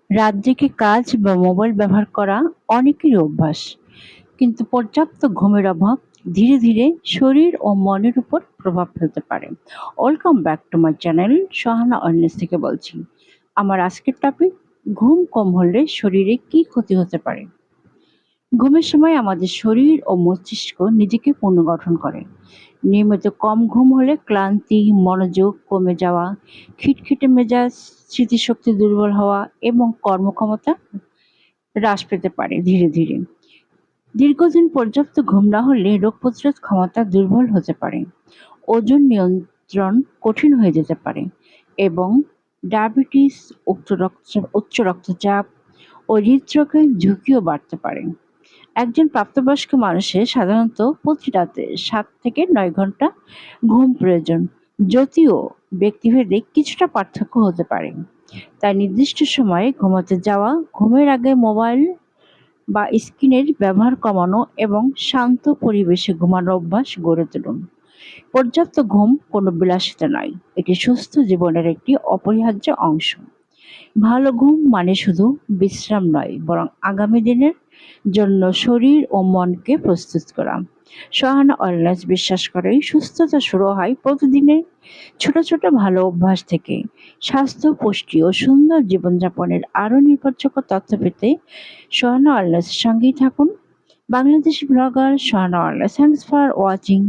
রাত জেগে কাজ বা মোবাইল ব্যবহার করা অনেকেরই অভ্যাস, কিন্তু পর্যাপ্ত ঘুমের অভাব ধীরে ধীরে শরীর ও মনের উপর প্রভাব ফেলতে পারে। Welcome back to my channel, Sahana online থেকে বলছি। আমার আজকের টপিক, ঘুম কম হলে শরীরে কি ক্ষতি হতে পারে। ঘুমের সময় আমাদের শরীর ও মস্তিষ্ক নিজেকে পুনর্গঠন করে। নিয়মিত কম ঘুম হলে ক্লান্তি, মনোযোগ কমে যাওয়া, খিটখিটে মেজাজ, স্মৃতিশক্তি দুর্বল হওয়া এবং কর্মক্ষমতা হ্রাস পেতে পারে ধীরে ধীরে। দীর্ঘদিন পর্যাপ্ত ঘুম না হলে রোগ প্রতিরোধ ক্ষমতা দুর্বল হতে পারে, ওজন নিয়ন্ত্রণ কঠিন হয়ে যেতে পারে এবং ডায়াবেটিস, উচ্চ রক্তচাপ ও হৃদরোগের ঝুঁকিও বাড়তে পারে। একজন প্রাপ্তবয়স্ক মানুষের সাধারণত প্রতি রাতে 7 থেকে 9 ঘন্টা ঘুম প্রয়োজন, যদিও ব্যক্তিভেদে কিছুটা পার্থক্য হতে পারে। তাই নির্দিষ্ট সময়ে ঘুমাতে যাওয়া, ঘুমের আগে মোবাইল বা স্ক্রিনের ব্যবহার কমানো এবং শান্ত পরিবেশে ঘুমানোর অভ্যাস গড়ে তুলুন। পর্যাপ্ত ঘুম কোনো বিলাসিতা নয়, এটি সুস্থ জীবনের একটি অপরিহার্য অংশ। ভালো ঘুম মানে শুধু বিশ্রাম নয়, বরং আগামী দিনের জন্য শরীর ও মনকে প্রস্তুত করা। সহানা অনলাইন বিশ্বাস করে সুস্থতা শুরু হয় প্রতিদিনের ছোট ছোট ভালো অভ্যাস থেকে। স্বাস্থ্য, পুষ্টি ও সুন্দর জীবনযাপনের আরও নির্ভরযোগ্য তথ্য পেতে সহানা অনলাইনের সঙ্গেই থাকুন। Bangladeshi blogger Sahana online. Thanks for watching.